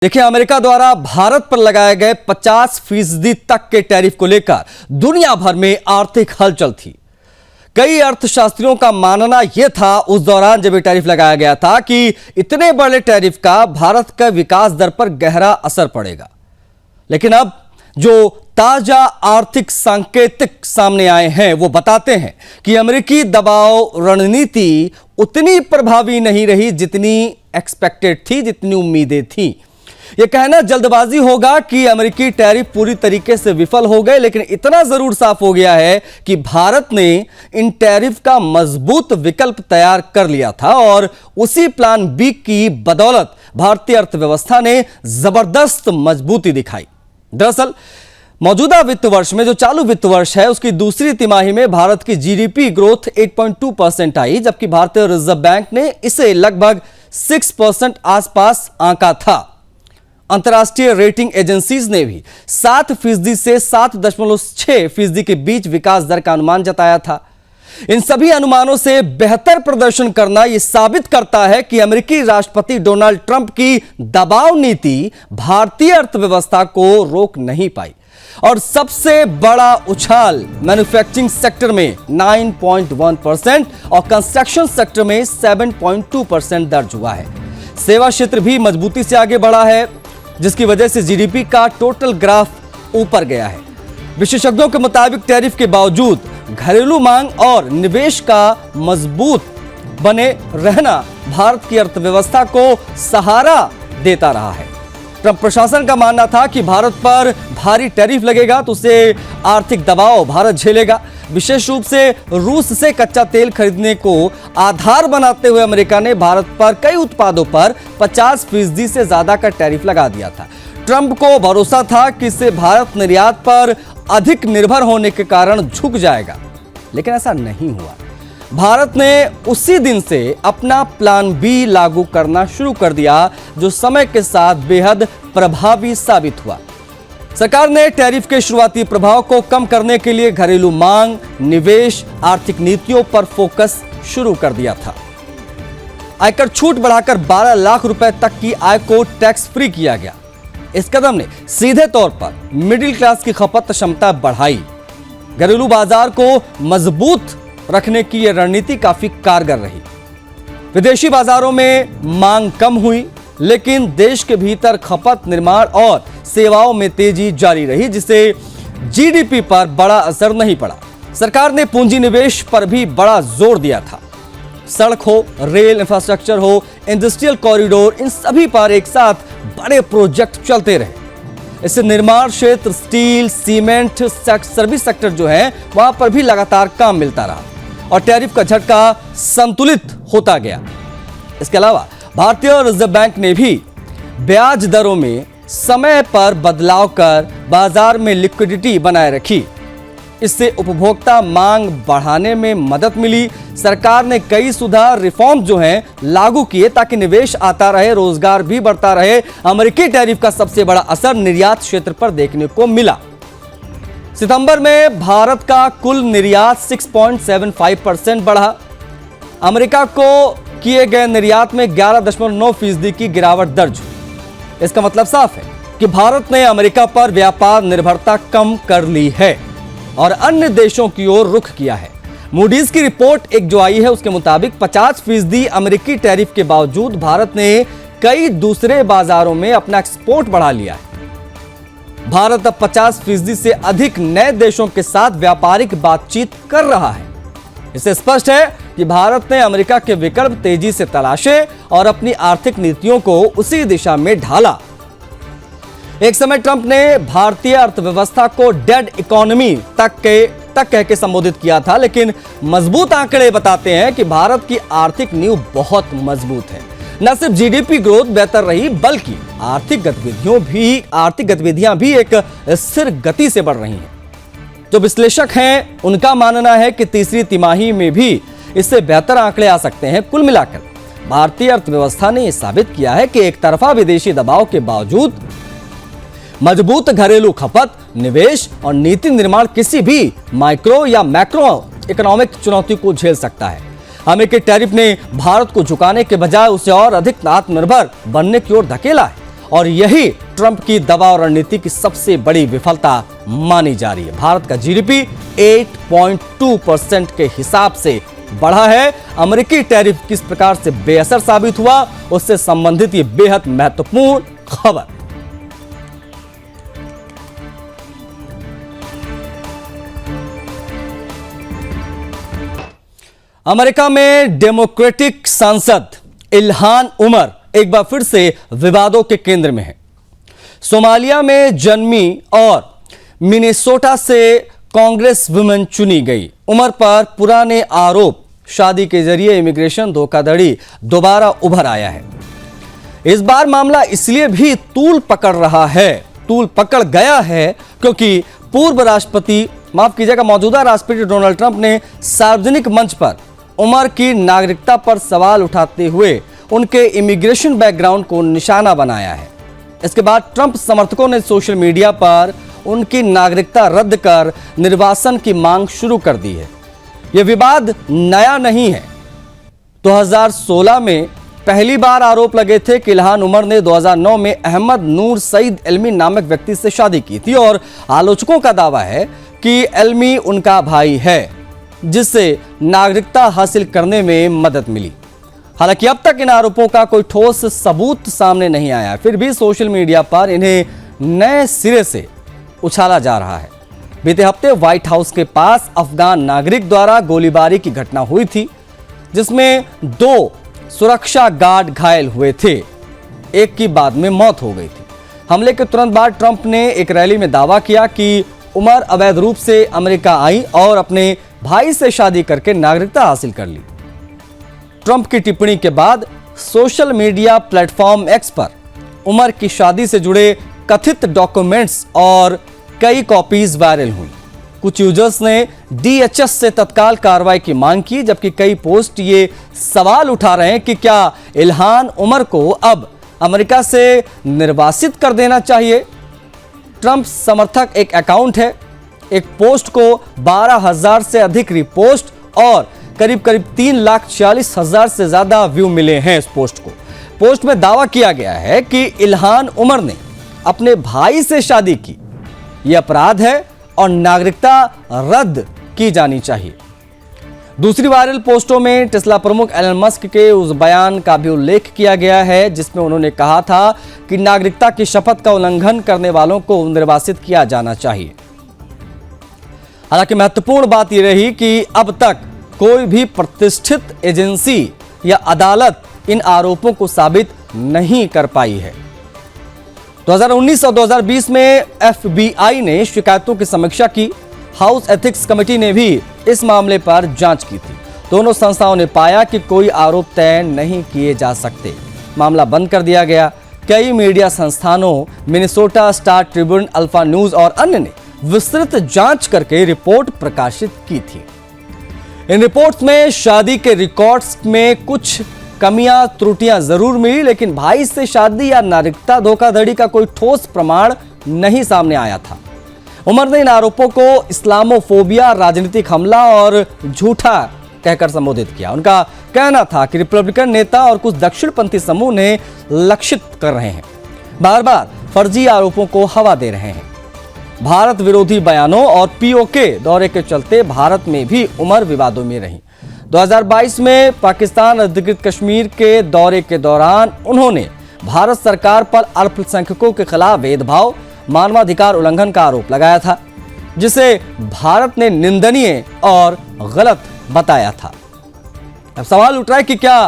देखिए, अमेरिका द्वारा भारत पर लगाए गए 50% तक के टैरिफ को लेकर दुनिया भर में आर्थिक हलचल थी। कई अर्थशास्त्रियों का मानना यह था उस दौरान जब ये टैरिफ लगाया गया था कि इतने बड़े टैरिफ का भारत के विकास दर पर गहरा असर पड़ेगा। लेकिन अब जो ताजा आर्थिक संकेतक सामने आए हैं वो बताते हैं कि अमेरिकी दबाव रणनीति उतनी प्रभावी नहीं रही जितनी एक्सपेक्टेड थी, जितनी उम्मीदें थी। यह कहना जल्दबाजी होगा कि अमेरिकी टैरिफ पूरी तरीके से विफल हो गए, लेकिन इतना जरूर साफ हो गया है कि भारत ने इन टैरिफ का मजबूत विकल्प तैयार कर लिया था और उसी प्लान बी की बदौलत भारतीय अर्थव्यवस्था ने जबरदस्त मजबूती दिखाई। दरअसल मौजूदा वित्त वर्ष में, जो चालू वित्त वर्ष है, उसकी दूसरी तिमाही में भारत की जीडीपी ग्रोथ 8.2% आई, जबकि भारतीय रिजर्व बैंक ने इसे लगभग 6% आसपास आंका था। अंतर्राष्ट्रीय रेटिंग एजेंसीज ने भी 7% से 7.6% के बीच विकास दर का अनुमान जताया था। इन सभी अनुमानों से बेहतर प्रदर्शन करना यह साबित करता है कि अमेरिकी राष्ट्रपति डोनाल्ड ट्रंप की दबाव नीति भारतीय अर्थव्यवस्था को रोक नहीं पाई और सबसे बड़ा उछाल मैन्युफैक्चरिंग सेक्टर में 9.1% और कंस्ट्रक्शन सेक्टर में 7.2% दर्ज हुआ है। सेवा क्षेत्र भी मजबूती से आगे बढ़ा है, जिसकी वजह से जीडीपी का टोटल ग्राफ ऊपर गया है। विशेषज्ञों के मुताबिक टैरिफ के बावजूद घरेलू मांग और निवेश का मजबूत बने रहना भारत की अर्थव्यवस्था को सहारा देता रहा है। ट्रंप प्रशासन का मानना था कि भारत पर भारी टैरिफ लगेगा तो उसे आर्थिक दबाव भारत झेलेगा। विशेष रूप से रूस से कच्चा तेल खरीदने को आधार बनाते हुए अमेरिका ने भारत पर कई उत्पादों पर 50% से ज्यादा का टैरिफ लगा दिया था। ट्रंप को भरोसा था कि इससे भारत निर्यात पर अधिक निर्भर होने के कारण झुक जाएगा, लेकिन ऐसा नहीं हुआ। भारत ने उसी दिन से अपना प्लान बी लागू करना शुरू कर दिया, जो समय के साथ बेहद प्रभावी साबित हुआ। सरकार ने टैरिफ के शुरुआती प्रभाव को कम करने के लिए घरेलू मांग, निवेश, आर्थिक नीतियों पर फोकस शुरू कर दिया था। आयकर छूट बढ़ाकर 12 लाख रुपए तक की आय को टैक्स फ्री किया गया। इस कदम ने सीधे तौर पर मिडिल क्लास की खपत क्षमता बढ़ाई। घरेलू बाजार को मजबूत रखने की यह रणनीति काफी कारगर रही। विदेशी बाजारों में मांग कम हुई, लेकिन देश के भीतर खपत, निर्माण और सेवाओं में तेजी जारी रही, जिससे जीडीपी पर बड़ा असर नहीं पड़ा। सरकार ने पूंजी निवेश पर भी बड़ा जोर दिया था। सड़क हो, रेल इंफ्रास्ट्रक्चर हो, इंडस्ट्रियल कॉरिडोर, इन सभी पर एक साथ बड़े प्रोजेक्ट चलते रहे। इससे निर्माण क्षेत्र, स्टील, सीमेंट, सर्विस सेक्टर जो है, वहां पर भी लगातार काम मिलता रहा और टैरिफ का झटका संतुलित होता गया। इसके अलावा भारतीय रिजर्व बैंक ने भी ब्याज दरों में समय पर बदलाव कर बाजार में लिक्विडिटी बनाए रखी। इससे उपभोक्ता मांग बढ़ाने में मदद मिली। सरकार ने कई सुधार, रिफॉर्म जो हैं लागू किए ताकि निवेश आता रहे, रोजगार भी बढ़ता रहे। अमेरिकी टैरिफ का सबसे बड़ा असर निर्यात क्षेत्र पर देखने को मिला। सितंबर में भारत का कुल निर्यात 6.75% बढ़ा। अमेरिका को किए गए निर्यात में 11.9% की गिरावट दर्ज हुई। इसका मतलब साफ है कि भारत ने अमेरिका पर व्यापार निर्भरता कम कर ली है और अन्य देशों की ओर रुख किया है। मूडीज की रिपोर्ट एक जो आई है, उसके मुताबिक 50% अमेरिकी टैरिफ के बावजूद भारत ने कई दूसरे बाजारों में अपना एक्सपोर्ट बढ़ा लिया है। भारत अब 50% से अधिक नए देशों के साथ व्यापारिक बातचीत कर रहा है। इससे स्पष्ट है कि भारत ने अमेरिका के विकल्प तेजी से तलाशे और अपनी आर्थिक नीतियों को उसी दिशा में ढाला। एक समय ट्रंप ने भारतीय अर्थव्यवस्था को डेड इकोनॉमी तक कह के संबोधित किया था, लेकिन मजबूत आंकड़े बताते हैं कि भारत की आर्थिक नींव बहुत मजबूत है। न सिर्फ जीडीपी ग्रोथ बेहतर रही, बल्कि आर्थिक गतिविधियां भी एक स्थिर गति से बढ़ रही हैं। जो विश्लेषक हैं, उनका मानना है कि तीसरी तिमाही में भी इससे बेहतर आंकड़े आ सकते हैं। कुल मिलाकर भारतीय अर्थव्यवस्था ने यह साबित किया है कि एक तरफा विदेशी दबाव के बावजूद मजबूत घरेलू खपत, निवेश और नीति निर्माण किसी भी माइक्रो या मैक्रो इकोनॉमिक चुनौती को झेल सकता है। अमेरिकी टैरिफ ने भारत को झुकाने के बजाय उसे और अधिक आत्मनिर्भर बनने की ओर धकेला है और यही ट्रंप की दबाव रणनीति की सबसे बड़ी विफलता मानी जा रही है। भारत का जीडीपी 8.2% के हिसाब से बढ़ा है। अमेरिकी टैरिफ किस प्रकार से बेअसर साबित हुआ, उससे संबंधित ये बेहद महत्वपूर्ण खबर। अमेरिका में डेमोक्रेटिक सांसद इल्हान उमर एक बार फिर से विवादों के केंद्र में है। सोमालिया में जन्मी और मिनेसोटा से कांग्रेस वुमेन चुनी गई उमर पर पुराने आरोप शादी के जरिए इमिग्रेशन धोखाधड़ी दोबारा उभर आया है। इस बार मामला इसलिए भी तूल पकड़ गया है क्योंकि पूर्व राष्ट्रपति मौजूदा राष्ट्रपति डोनाल्ड ट्रंप ने सार्वजनिक मंच पर उमर की नागरिकता पर सवाल उठाते हुए उनके इमिग्रेशन बैकग्राउंड को निशाना बनाया है। इसके बाद ट्रंप समर्थकों ने सोशल मीडिया पर उनकी नागरिकता रद्द कर निर्वासन की मांग शुरू कर दी है। यह विवाद नया नहीं है। 2016 में पहली बार आरोप लगे थे कि इल्हान उमर ने 2009 में अहमद नूर सईद एल्मी नामक व्यक्ति से शादी की थी और आलोचकों का दावा है कि एल्मी उनका भाई है, जिससे नागरिकता हासिल करने में मदद मिली। हालांकि अब तक इन आरोपों का कोई ठोस सबूत सामने नहीं आया, फिर भी सोशल मीडिया पर इन्हें नए सिरे से उछाला जा रहा है। बीते हफ्ते व्हाइट हाउस के पास अफगान नागरिक द्वारा गोलीबारी की घटना हुई थी, जिसमें 2 सुरक्षा गार्ड घायल हुए थे, एक की बाद में मौत हो गई थी। हमले के तुरंत बाद ट्रंप ने एक रैली में दावा किया कि उमर अवैध रूप से अमेरिका आई और अपने भाई से शादी करके नागरिकता हासिल कर ली। ट्रंप की टिप्पणी के बाद सोशल मीडिया प्लेटफॉर्म एक्स पर उमर की शादी से जुड़े कथित डॉक्यूमेंट्स और कई कॉपीज वायरल हुई। कुछ यूजर्स ने डीएचएस से तत्काल कार्रवाई की मांग की, जबकि कई पोस्ट ये सवाल उठा रहे हैं कि क्या इल्हान उमर को अब अमेरिका से निर्वासित कर देना चाहिए। ट्रंप समर्थक एक अकाउंट है, एक पोस्ट को 12,000 से अधिक रिपोस्ट और करीब 3,40,000 से ज्यादा व्यू मिले हैं इस पोस्ट को। पोस्ट में दावा किया गया है कि इल्हान उमर ने अपने भाई से शादी की, यह अपराध है और नागरिकता रद्द की जानी चाहिए। दूसरी वायरल पोस्टों में टेस्ला प्रमुख एलन मस्क के उस बयान का भी उल्लेख किया गया है जिसमें उन्होंने कहा था कि नागरिकता की शपथ का उल्लंघन करने वालों को निर्वासित किया जाना चाहिए। हालांकि महत्वपूर्ण बात यह रही कि अब तक कोई भी प्रतिष्ठित एजेंसी या अदालत इन आरोपों को साबित नहीं कर पाई है। 2019 और 2020 में एफबीआई ने शिकायतों की समीक्षा की। हाउस एथिक्स कमेटी ने भी इस मामले पर जांच की थी। दोनों संस्थाओं ने पाया कि कोई आरोप तय नहीं किए जा सकते। मामला बंद कर दिया गया। कई मीडिया संस्थानों, Minnesota star Tribune, alpha news और अन्य ने विस्तृत जांच करके रिपोर्ट प्रकाशित की थी। इन रिपोर्ट्स में शादी के रिकॉर्ड्स में कुछ कमियां त्रुटियां जरूर मिली, लेकिन भाई से शादी या नागरिकता धोखाधड़ी का कोई ठोस प्रमाण नहीं सामने आया था। उमर ने इन आरोपों को इस्लामोफोबिया, राजनीतिक हमला और झूठा कहकर संबोधित किया। उनका कहना था कि रिपब्लिकन नेता और कुछ दक्षिणपंथी समूह ने लक्षित कर रहे हैं, बार बार फर्जी आरोपों को हवा दे रहे हैं। भारत विरोधी बयानों और पीओके दौरे के चलते भारत में भी उमर विवादों में रही। 2022 में पाकिस्तान अधिकृत कश्मीर के दौरे के दौरान उन्होंने भारत सरकार पर अल्पसंख्यकों के खिलाफ भेदभाव, मानवाधिकार उल्लंघन का आरोप लगाया था, जिसे भारत ने निंदनीय और गलत बताया था। अब सवाल उठ रहा है कि क्या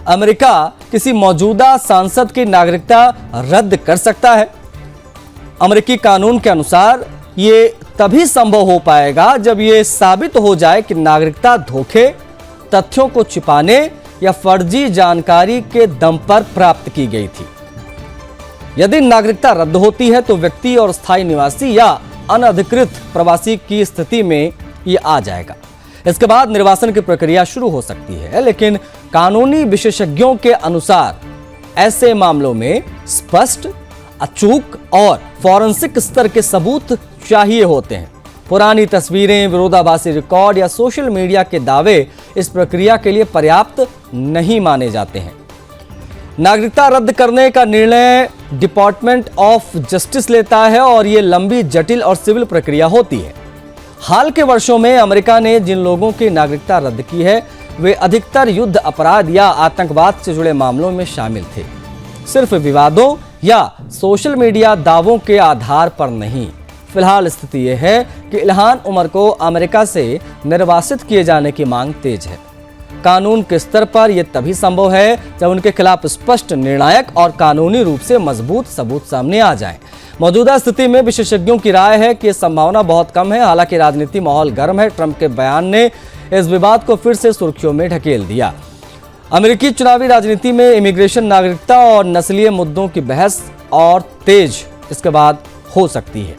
अमेरिका किसी मौजूदा सांसद की नागरिकता रद्द कर सकता है? अमेरिकी कानून के अनुसार ये तभी संभव हो पाएगा जब ये साबित हो जाए कि नागरिकता धोखे, तथ्यों को छिपाने या फर्जी जानकारी के दम पर प्राप्त की गई थी। यदि नागरिकता रद्द होती है तो व्यक्ति और स्थायी निवासी या अनधिकृत प्रवासी की स्थिति में ये आ जाएगा। इसके बाद निर्वासन की प्रक्रिया शुरू हो सकती है, लेकिन कानूनी विशेषज्ञों के अनुसार ऐसे मामलों में स्पष्ट, अचूक और फॉरेंसिक स्तर के सबूत चाहिए होते हैं। पुरानी तस्वीरें, विरोधाभासी रिकॉर्ड या सोशल मीडिया के दावे इस प्रक्रिया के लिए पर्याप्त नहीं माने जाते हैं। नागरिकता रद्द करने का निर्णय डिपार्टमेंट ऑफ जस्टिस लेता है और ये लंबी, जटिल और सिविल प्रक्रिया होती है। हाल के वर्षों में अमेरिका ने जिन लोगों की नागरिकता रद्द की है वे अधिकतर युद्ध अपराध या आतंकवाद से जुड़े मामलों में शामिल थे, सिर्फ विवादों या सोशल मीडिया दावों के आधार पर नहीं। फिलहाल स्थिति यह है कि इल्हान उमर को अमेरिका से निर्वासित किए जाने की मांग तेज है। कानून के स्तर पर यह तभी संभव है जब उनके खिलाफ स्पष्ट, निर्णायक और कानूनी रूप से मजबूत सबूत सामने आ जाएं। मौजूदा स्थिति में विशेषज्ञों की राय है कि संभावना बहुत कम है। हालांकि राजनीति माहौल गर्म है। ट्रंप के बयान ने इस विवाद को फिर से सुर्खियों में ढकेल दिया। अमेरिकी चुनावी राजनीति में इमिग्रेशन, नागरिकता और नस्लीय मुद्दों की बहस और तेज इसके बाद हो सकती है।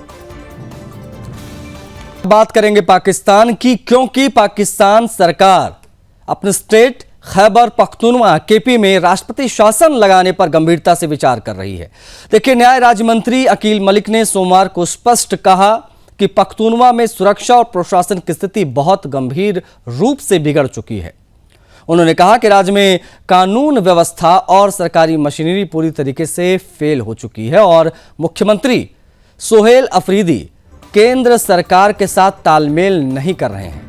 बात करेंगे पाकिस्तान की, क्योंकि पाकिस्तान सरकार अपने स्टेट खैबर पख्तूनवा केपी में राष्ट्रपति शासन लगाने पर गंभीरता से विचार कर रही है। देखिए, न्याय राज्य मंत्री अकील मलिक ने सोमवार को स्पष्ट कहा कि पख्तूनवा में सुरक्षा और प्रशासन की स्थिति बहुत गंभीर रूप से बिगड़ चुकी है। उन्होंने कहा कि राज्य में कानून व्यवस्था और सरकारी मशीनरी पूरी तरीके से फेल हो चुकी है और मुख्यमंत्री सोहेल अफरीदी केंद्र सरकार के साथ तालमेल नहीं कर रहे हैं।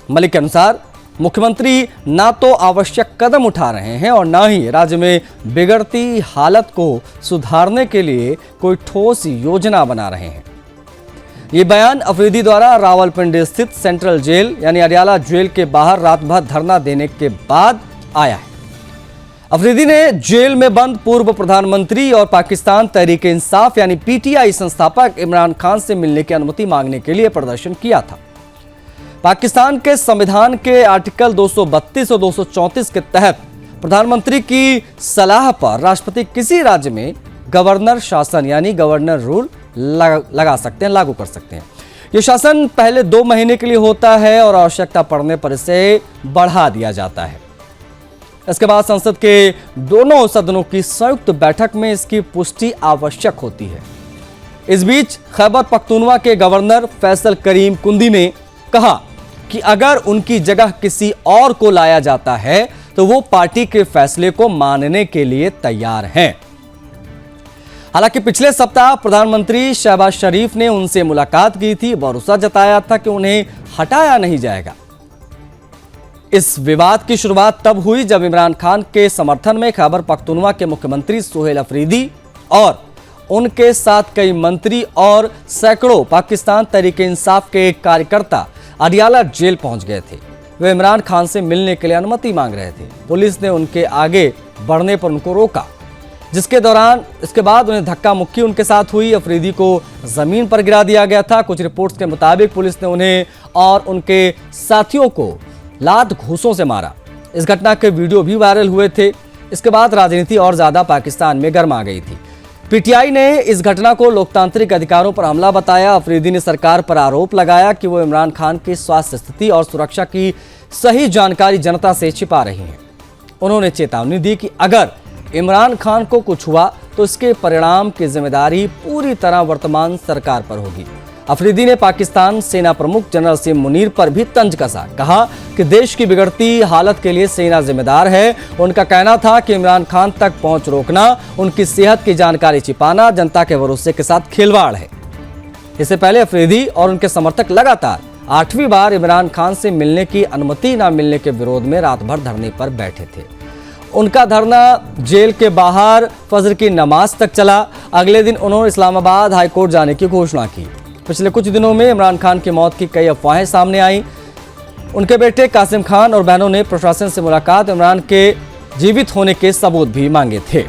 मलिक के अनुसार मुख्यमंत्री ना तो आवश्यक कदम उठा रहे हैं और ना ही राज्य में बिगड़ती हालत को सुधारने के लिए कोई ठोस योजना बना रहे हैं। ये बयान अफरीदी द्वारा रावलपिंडी स्थित सेंट्रल जेल यानी अडियाला जेल के बाहर रात भर धरना देने के बाद आया है। अफरीदी ने जेल में बंद पूर्व प्रधानमंत्री और पाकिस्तान तहरीक इंसाफ यानी पीटीआई संस्थापक इमरान खान से मिलने की अनुमति मांगने के लिए प्रदर्शन किया था। पाकिस्तान के संविधान के आर्टिकल 232 और 234 के तहत प्रधानमंत्री की सलाह पर राष्ट्रपति किसी राज्य में गवर्नर शासन यानी गवर्नर रूल लगा सकते हैं, लागू कर सकते हैं। यह शासन पहले 2 महीने के लिए होता है और आवश्यकता पड़ने पर इसे बढ़ा दिया जाता है। इसके बाद संसद के दोनों सदनों की संयुक्त बैठक में इसकी पुष्टि आवश्यक होती है। इस बीच खैबर पख्तूनवा के गवर्नर फैसल करीम कुंदी ने कहा कि अगर उनकी जगह किसी और को लाया जाता है तो वो पार्टी के फैसले को मानने के लिए तैयार हैं। हालांकि पिछले सप्ताह प्रधानमंत्री शहबाज शरीफ ने उनसे मुलाकात की थी, भरोसा जताया था कि उन्हें हटाया नहीं जाएगा। इस विवाद की शुरुआत तब हुई जब इमरान खान के समर्थन में खैबर पख्तूनवा के मुख्यमंत्री सोहेल अफरीदी और उनके साथ कई मंत्री और सैकड़ों पाकिस्तान तहरीक इंसाफ के कार्यकर्ता अडियाला जेल पहुंच गए थे। वे इमरान खान से मिलने के लिए अनुमति मांग रहे थे। पुलिस ने उनके आगे बढ़ने पर उनको रोका, जिसके दौरान इसके बाद उन्हें धक्का मुक्की उनके साथ हुई। अफरीदी को जमीन पर गिरा दिया गया था। कुछ रिपोर्ट्स के मुताबिक पुलिस ने उन्हें और उनके साथियों को लात घूंसों से मारा। इस घटना के वीडियो भी वायरल हुए थे। इसके बाद राजनीति और ज्यादा पाकिस्तान में गर्मा गई थी। पीटीआई ने इस घटना को लोकतांत्रिक अधिकारों पर हमला बताया। अफरीदी ने सरकार पर आरोप लगाया कि वो इमरान खान की स्वास्थ्य स्थिति और सुरक्षा की सही जानकारी जनता से छिपा रही है। उन्होंने चेतावनी दी कि अगर इमरान खान को कुछ हुआ तो इसके परिणाम की जिम्मेदारी पूरी तरह वर्तमान सरकार पर होगी। अफरीदी ने पाकिस्तान सेना प्रमुख जनरल असीम मुनीर पर भी तंज कसा। कहा कि देश की बिगड़ती हालत के लिए सेना जिम्मेदार है। उनका कहना था कि इमरान खान तक पहुंच रोकना, उनकी सेहत की जानकारी छिपाना जनता के भरोसे के साथ खिलवाड़ है। इससे पहले अफरीदी और उनके समर्थक लगातार 8वीं बार इमरान खान से मिलने की अनुमति न मिलने के विरोध में रात भर धरने पर बैठे थे। उनका धरना जेल के बाहर फजर की नमाज तक चला। अगले दिन उन्होंने इस्लामाबाद हाईकोर्ट जाने की घोषणा की। पिछले कुछ दिनों में इमरान खान की मौत की कई अफवाहें सामने आई। उनके बेटे कासिम खान और बहनों ने प्रशासन से मुलाकात, इमरान के जीवित होने के सबूत भी मांगे थे।